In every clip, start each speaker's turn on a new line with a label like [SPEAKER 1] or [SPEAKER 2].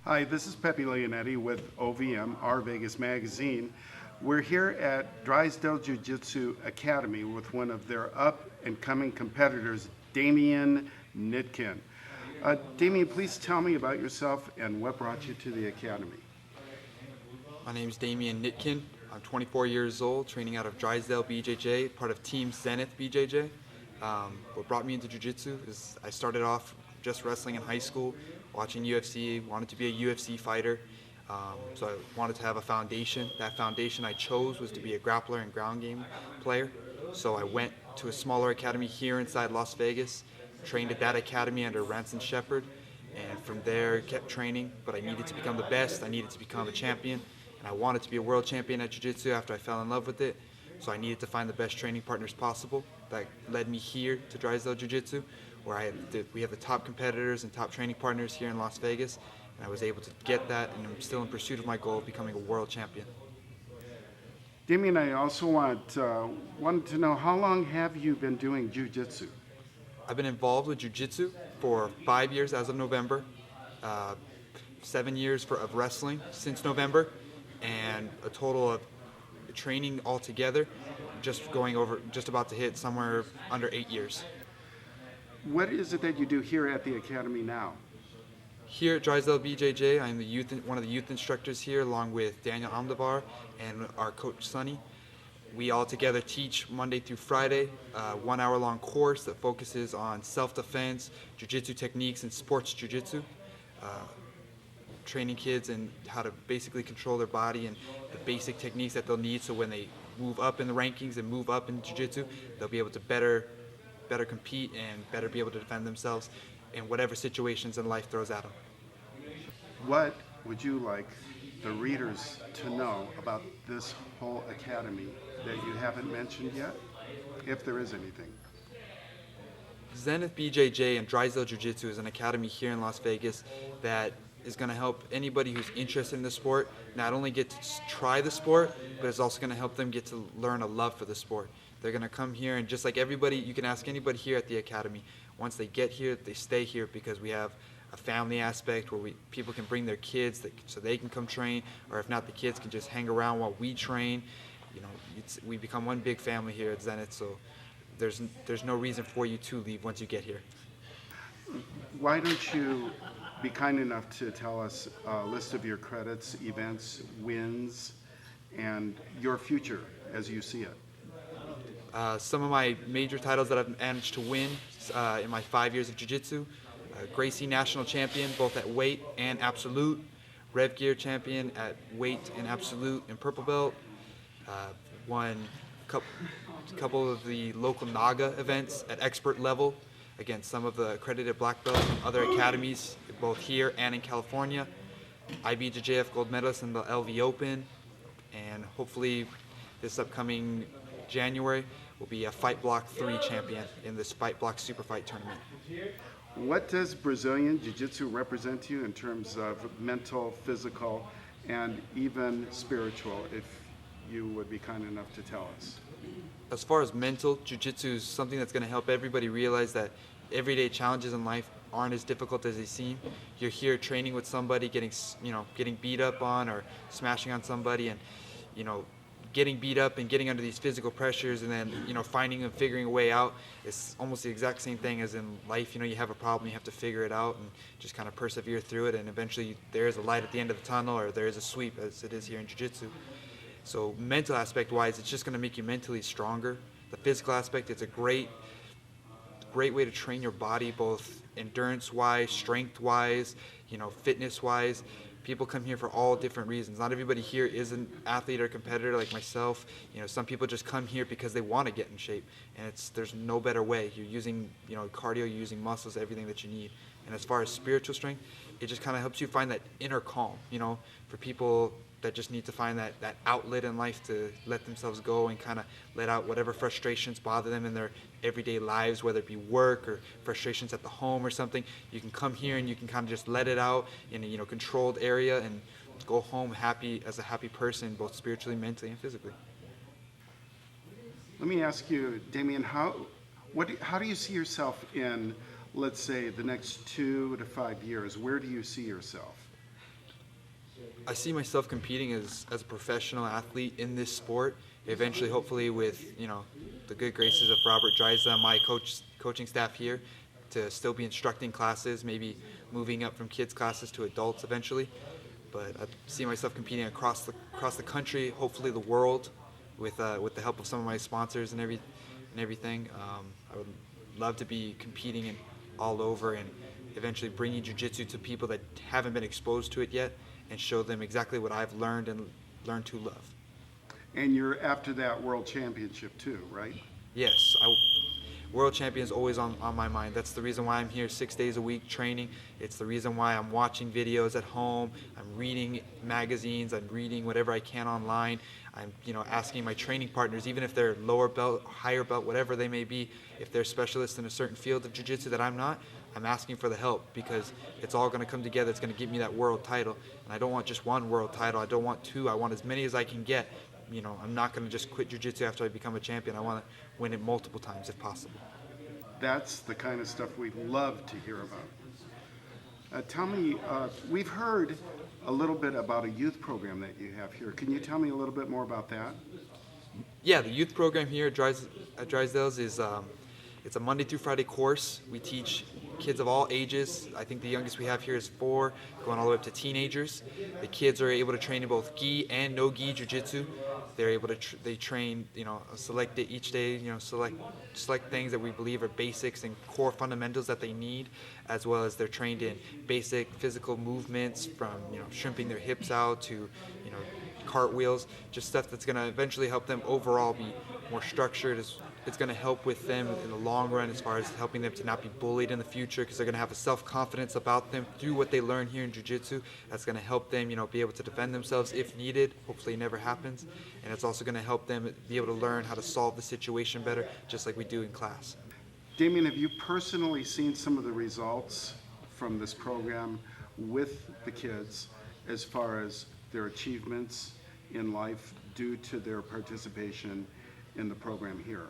[SPEAKER 1] Hi, this is Pepe Leonetti with OVM, Our Vegas Magazine. We're here at Dysdale Jiu-Jitsu Academy with one of their up-and-coming competitors, Damien Nitkin. Damien, please tell me about yourself and what brought you to the Academy.
[SPEAKER 2] My name is Damien Nitkin. I'm 24 years old, training out of Dysdale BJJ, part of Team Zenith BJJ. What brought me into Jiu-Jitsu is I started off just wrestling in high school, watching UFC, wanted to be a UFC fighter. So I wanted to have a foundation. That foundation I chose was to be a grappler and ground game player. So I went to a smaller academy here inside Las Vegas, trained at that academy under Ranson Shepard, and from there kept training, but I needed to become the best, I needed to become a champion, and I wanted to be a world champion at Jiu-Jitsu after I fell in love with it. So I needed to find the best training partners possible. That led me here to Dysdale Jiu-Jitsu, where we have the top competitors and top training partners here in Las Vegas, and I was able to get that, and I'm still in pursuit of my goal of becoming a world champion.
[SPEAKER 1] Damien, I also wanted to know, how long have you been doing Jiu-Jitsu?
[SPEAKER 2] I've been involved with Jiu-Jitsu for 5 years as of November, 7 years of wrestling since November, and a total of training altogether, just about to hit somewhere under 8 years.
[SPEAKER 1] What is it that you do here at the Academy now?
[SPEAKER 2] Here at Dysdale BJJ, I'm one of the youth instructors here, along with Daniel Almodovar and our coach Sonny. We all together teach Monday through Friday, a 1 hour long course that focuses on self-defense, jiu-jitsu techniques, and sports jiu-jitsu. Training kids in how to basically control their body and the basic techniques that they'll need, so when they move up in the rankings and move up in jiu-jitsu, they'll be able to better compete and better be able to defend themselves in whatever situations in life throws at them.
[SPEAKER 1] What would you like the readers to know about this whole academy that you haven't mentioned yet, if there is anything?
[SPEAKER 2] Zenith BJJ and Dysdale Jiu-Jitsu is an academy here in Las Vegas that is going to help anybody who's interested in the sport not only get to try the sport, but it's also going to help them get to learn a love for the sport. They're going to come here, and just like everybody, you can ask anybody here at the academy, once they get here, they stay here because we have a family aspect where people can bring their kids so they can come train, or if not, the kids can just hang around while we train. You know, we become one big family here at Zenith, so there's no reason for you to leave once you get here.
[SPEAKER 1] Why don't you be kind enough to tell us a list of your credits, events, wins, and your future as you see it?
[SPEAKER 2] Some of my major titles that I've managed to win in my 5 years of Jiu-Jitsu: Gracie National Champion both at weight and absolute, Rev Gear Champion at weight and absolute and purple belt, won a couple of the local NAGA events at expert level against some of the accredited black belts from other academies, both here and in California, IBJJF gold medalist in the LV Open, and hopefully this upcoming January will be a Fight Block 3 champion in this Fight Block Super Fight tournament.
[SPEAKER 1] What does Brazilian Jiu-Jitsu represent to you in terms of mental, physical, and even spiritual, if you would be kind enough to tell us?
[SPEAKER 2] As far as mental, Jiu-Jitsu is something that's going to help everybody realize that everyday challenges in life aren't as difficult as they seem. You're here training with somebody, getting beat up on or smashing on somebody, and getting beat up and getting under these physical pressures, and then finding and figuring a way out. It's almost the exact same thing as in life. You have a problem, you have to figure it out and just kind of persevere through it, and eventually there is a light at the end of the tunnel, or there is a sweep, as it is here in Jiu-Jitsu. So mental aspect wise, it's just going to make you mentally stronger. The physical aspect, it's a great way to train your body, both endurance wise, strength wise, fitness wise. People come here for all different reasons. Not everybody here is an athlete or competitor like myself. Some people just come here because they want to get in shape, and there's no better way. You're using cardio, you're using muscles, everything that you need. And as far as spiritual strength, it just kind of helps you find that inner calm. For people that just need to find that outlet in life to let themselves go and kind of let out whatever frustrations bother them in their everyday lives, whether it be work or frustrations at the home or something. You can come here and you can kind of just let it out in a controlled area and go home happy as a happy person, both spiritually, mentally, and physically.
[SPEAKER 1] Let me ask you, Damien, how do you see yourself in, let's say, the next 2 to 5 years? Where do you see yourself?
[SPEAKER 2] I see myself competing as a professional athlete in this sport. Eventually, hopefully, with the good graces of Robert Drysdale and my coaching staff here, to still be instructing classes, maybe moving up from kids classes to adults eventually. But I see myself competing across the country, hopefully the world, with the help of some of my sponsors and everything. I would love to be competing in all over and eventually bringing jiu-jitsu to people that haven't been exposed to it yet, and show them exactly what I've learned and learned to love.
[SPEAKER 1] And you're after that world championship too, right?
[SPEAKER 2] Yes, world champion is always on my mind. That's the reason why I'm here 6 days a week training. It's the reason why I'm watching videos at home. I'm reading magazines. I'm reading whatever I can online. I'm asking my training partners, even if they're lower belt, higher belt, whatever they may be, if they're specialists in a certain field of jiu-jitsu that I'm not, I'm asking for the help, because it's all going to come together. It's going to give me that world title. And I don't want just one world title. I don't want two. I want as many as I can get. I'm not going to just quit jiu-jitsu after I become a champion. I want to win it multiple times if possible.
[SPEAKER 1] That's the kind of stuff we love to hear about. Tell me, we've heard a little bit about a youth program that you have here. Can you tell me a little bit more about that?
[SPEAKER 2] Yeah, the youth program here at Drysdale's is it's a Monday through Friday course. We teach kids of all ages. I think the youngest we have here is 4, going all the way up to teenagers. The kids are able to train in both gi and no gi jiu-jitsu. They're able to they train, select it each day, select things that we believe are basics and core fundamentals that they need, as well as they're trained in basic physical movements from, shrimping their hips out to, cartwheels, just stuff that's going to eventually help them overall be more structured. It's going to help with them in the long run as far as helping them to not be bullied in the future, because they're going to have a self-confidence about them through what they learn here in jiu-jitsu. That's going to help them, be able to defend themselves if needed. Hopefully it never happens. And it's also going to help them be able to learn how to solve the situation better, just like we do in class.
[SPEAKER 1] Damien, have you personally seen some of the results from this program with the kids as far as their achievements in life due to their participation in the program here?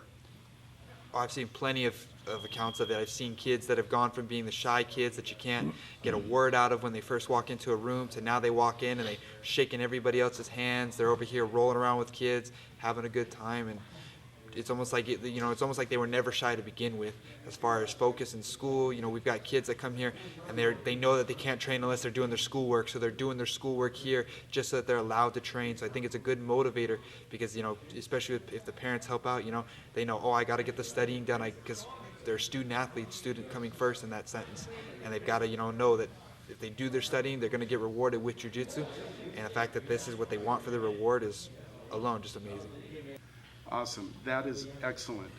[SPEAKER 2] I've seen plenty of accounts of it. I've seen kids that have gone from being the shy kids that you can't get a word out of when they first walk into a room to now they walk in and they're shaking everybody else's hands. They're over here rolling around with kids, having a good time, and it's almost like it's almost like they were never shy to begin with. As far as focus in school, we've got kids that come here and they know that they can't train unless they're doing their schoolwork, so they're doing their schoolwork here just so that they're allowed to train. So I think it's a good motivator, because especially if the parents help out, they know, oh, I got to get the studying done, because they're a student coming first in that sentence, and they've got to know that if they do their studying, they're going to get rewarded with jiu-jitsu, and the fact that this is what they want for the reward is alone just amazing.
[SPEAKER 1] Awesome. That is excellent.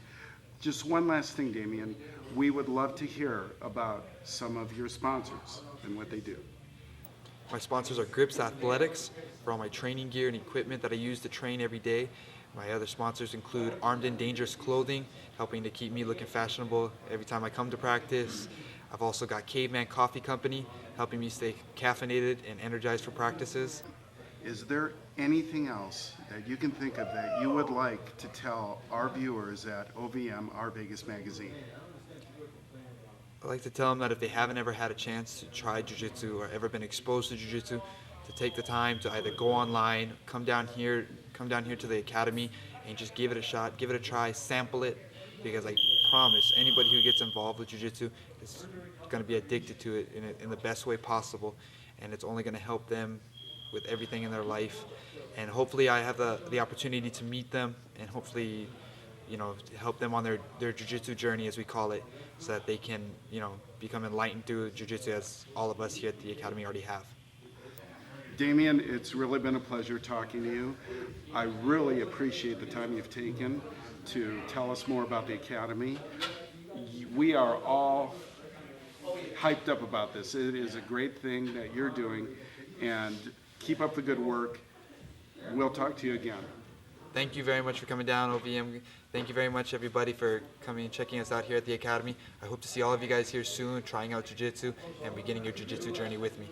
[SPEAKER 1] Just one last thing, Damien. We would love to hear about some of your sponsors and what they do.
[SPEAKER 2] My sponsors are Grips Athletics for all my training gear and equipment that I use to train every day. My other sponsors include Armed and Dangerous Clothing, helping to keep me looking fashionable every time I come to practice. I've also got Caveman Coffee Company, helping me stay caffeinated and energized for practices.
[SPEAKER 1] Is there anything else that you can think of that you would like to tell our viewers at OVM, Our Vegas Magazine?
[SPEAKER 2] I'd like to tell them that if they haven't ever had a chance to try jiu-jitsu or ever been exposed to jiu-jitsu, to take the time to either go online, come down here to the academy and just give it a shot, give it a try, sample it, because I promise anybody who gets involved with jiu-jitsu is going to be addicted to it in the best way possible, and it's only going to help them with everything in their life. And hopefully I have the opportunity to meet them and hopefully help them on their jiu-jitsu journey, as we call it, so that they can become enlightened through jiu-jitsu, as all of us here at the academy already have.
[SPEAKER 1] Damien, it's really been a pleasure talking to you. I really appreciate the time you've taken to tell us more about the academy. We are all hyped up about this. It is a great thing that you're doing, and keep up the good work. We'll talk to you again.
[SPEAKER 2] Thank you very much for coming down, OVM. Thank you very much, everybody, for coming and checking us out here at the academy. I hope to see all of you guys here soon, trying out jiu-jitsu and beginning your jiu-jitsu journey with me.